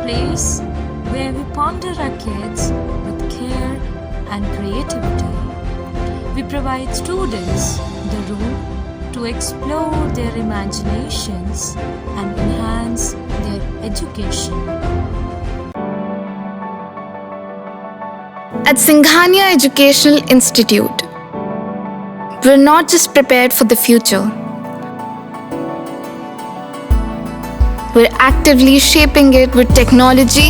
place where we ponder our kids with care and creativity. We provide students the room to explore their imaginations and enhance their education. At Singhania Educational Institute, we're not just prepared for the future, we're actively shaping it with technology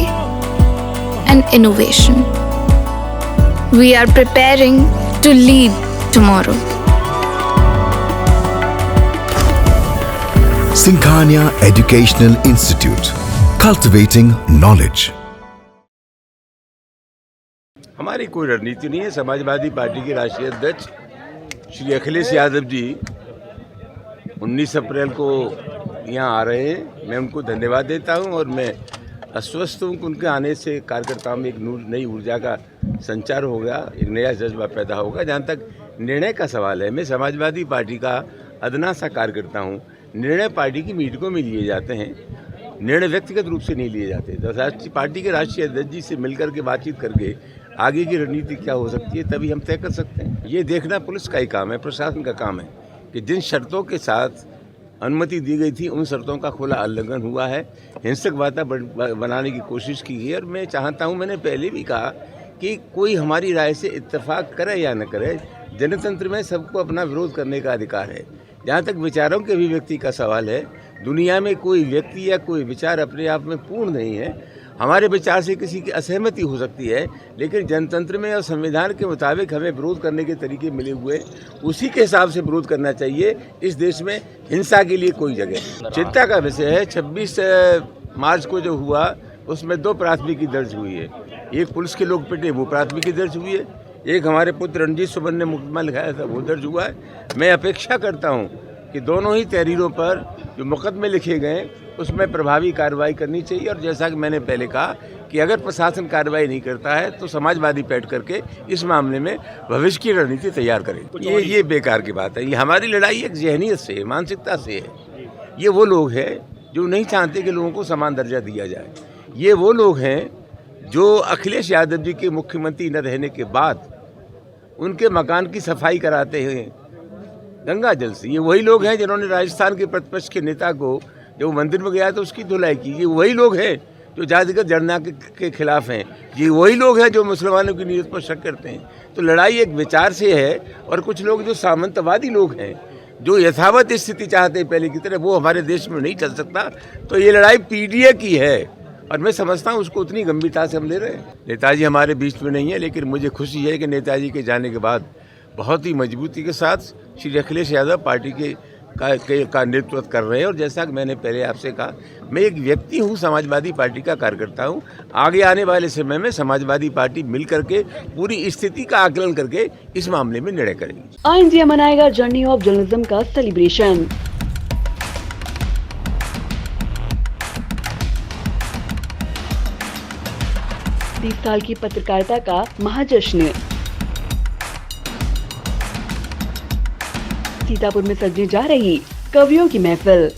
and innovation. We are preparing to lead tomorrow. Singhania Educational Institute, cultivating knowledge. हमारी कोई रणनीति नहीं है। Samajwadi party के राष्ट्रीय अध्यक्ष श्री अखिलेश यादव जी 19 अप्रैल को यहाँ आ रहे हैं। मैं उनको धन्यवाद देता हूँ और मैं आश्वस्त हूँ कि उनके आने से कार्यकर्ताओं में एक नई ऊर्जा का संचार होगा, एक नया जज्बा पैदा होगा। जहाँ तक निर्णय का सवाल है, मैं समाजवादी पार्टी का अदना सा कार्यकर्ता हूँ। निर्णय पार्टी की मीटिंगों में लिए जाते हैं, निर्णय व्यक्तिगत रूप से नहीं लिए जाते। तो राष्ट्रीय पार्टी के राष्ट्रीय अध्यक्ष जी से मिलकर के बातचीत करके आगे की रणनीति क्या हो सकती है तभी हम तय कर सकते हैं। ये देखना पुलिस का ही काम है, प्रशासन का काम है कि जिन शर्तों के साथ अनुमति दी गई थी उन शर्तों का खुला उल्लंघन हुआ है, हिंसक वातावरण बनाने की कोशिश की गई। और मैं चाहता हूँ, मैंने पहले भी कहा कि कोई हमारी राय से इत्तेफाक करे या न करे, जनतंत्र में सबको अपना विरोध करने का अधिकार है। जहाँ तक विचारों के अभिव्यक्ति का सवाल है, दुनिया में कोई व्यक्ति या कोई विचार अपने आप में पूर्ण नहीं है। हमारे विचार से किसी की असहमति हो सकती है, लेकिन जनतंत्र में और संविधान के मुताबिक हमें विरोध करने के तरीके मिले हुए, उसी के हिसाब से विरोध करना चाहिए। इस देश में हिंसा के लिए कोई जगह चिंता का विषय है। 26 मार्च को जो हुआ उसमें 2 प्राथमिकी दर्ज हुई है। एक पुलिस के लोग पिटे, वो प्राथमिकी दर्ज हुई है। एक हमारे पुत्र रणजीत सुमन ने मुकदमा लिखाया था, वो दर्ज हुआ है। मैं अपेक्षा करता हूँ कि दोनों ही तहरीरों पर जो मुकदमे लिखे गए उसमें प्रभावी कार्रवाई करनी चाहिए। और जैसा कि मैंने पहले कहा कि अगर प्रशासन कार्रवाई नहीं करता है तो समाजवादी बैठ करके इस मामले में भविष्य की रणनीति तैयार करें। ये बेकार की बात है। ये हमारी लड़ाई एक जहनीत से, मानसिकता से है। ये वो लोग हैं जो नहीं चाहते कि लोगों को समान दर्जा दिया जाए। ये वो लोग हैं जो अखिलेश यादव जी के मुख्यमंत्री न रहने के बाद उनके मकान की सफाई कराते हैं गंगा जल से। ये वही लोग हैं जिन्होंने राजस्थान के प्रतिपक्ष के नेता को जब मंदिर में गया तो उसकी धुलाई की। ये वही लोग हैं जो जातिगत जनगणना के खिलाफ हैं। ये वही लोग हैं जो मुसलमानों की नीयत पर शक करते हैं। तो लड़ाई एक विचार से है। और कुछ लोग जो सामंतवादी लोग हैं, जो यथावत स्थिति चाहते हैं पहले की तरह, वो हमारे देश में नहीं चल सकता। तो ये लड़ाई पीडीए की है और मैं समझता हूँ उसको उतनी गंभीरता से हम ले रहे हैं। नेताजी हमारे बीच में नहीं है, लेकिन मुझे खुशी है कि नेताजी के जाने के बाद बहुत ही मजबूती के साथ श्री अखिलेश यादव पार्टी का नेतृत्व कर रहे हैं। और जैसा कि मैंने पहले आपसे कहा, मैं एक व्यक्ति हूँ, समाजवादी पार्टी का कार्यकर्ता हूँ। आगे आने वाले समय में समाजवादी पार्टी मिल करके पूरी स्थिति का आकलन करके इस मामले में निर्णय करेगी। ऑल इंडिया मनाएगा जर्नी ऑफ जर्नलिज्म का सेलिब्रेशन। तीस साल की पत्रकारिता का महाजश्न। सीतापुर में सजने जा रही कवियों की महफिल,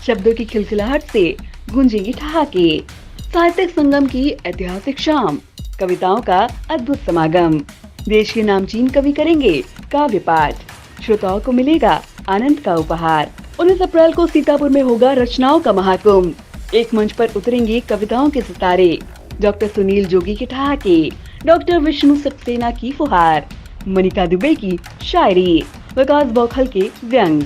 शब्दों की खिलखिलाहट से गूंजेगी ठहाके। साहित्यिक संगम की ऐतिहासिक शाम, कविताओं का अद्भुत समागम। देश के नामचीन कवि करेंगे काव्य पाठ, श्रोताओं को मिलेगा आनंद का उपहार। 19 अप्रैल को सीतापुर में होगा रचनाओं का महाकुंभ। एक मंच पर उतरेंगे कविताओं के सितारे, डॉक्टर सुनील जोगी के ठहाके, डॉक्टर विष्णु सक्सेना की फुहार, मनिका दुबे की शायरी, विकास बौखल के व्यंग,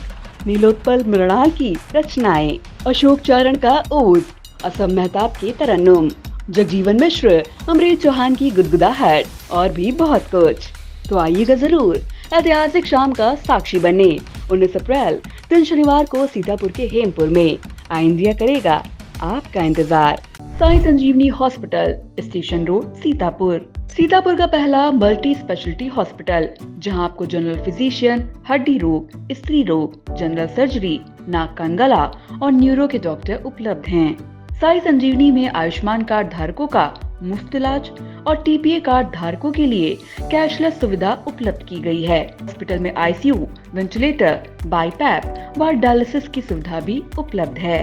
नीलोत्पल मृणाल की रचनाएं, अशोक चारण का ओज, असम मेहताब के तरन्नुम, जगजीवन मिश्र, अमरीत चौहान की गुदगुदाहट और भी बहुत कुछ। तो आइएगा जरूर ऐतिहासिक शाम का साक्षी बनने। 19 अप्रैल दिन शनिवार को सीतापुर के हेमपुर में ऑल इंडिया करेगा आपका इंतजार। Sai Sanjivani hospital, station road, Sitapur. Sitapur का पहला मल्टी स्पेशलिटी हॉस्पिटल, जहां आपको जनरल फिजिशियन, हड्डी रोग, स्त्री रोग, जनरल सर्जरी, नाक कान गला और न्यूरो के डॉक्टर उपलब्ध हैं। साई संजीवनी में आयुष्मान कार्ड धारकों का मुफ्त इलाज और टीपीए कार्ड धारकों के लिए कैशलेस सुविधा उपलब्ध की गई है। हॉस्पिटल में आईसीयू, वेंटिलेटर, बाईपैप व डायलिसिस की सुविधा भी उपलब्ध है।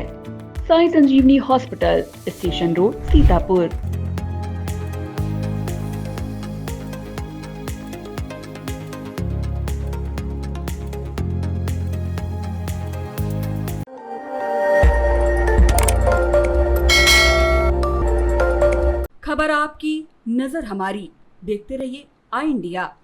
Sai Sanjivani hospital, station road, Sitapur. खबर आपकी, नजर हमारी। देखते रहिए आई इंडिया।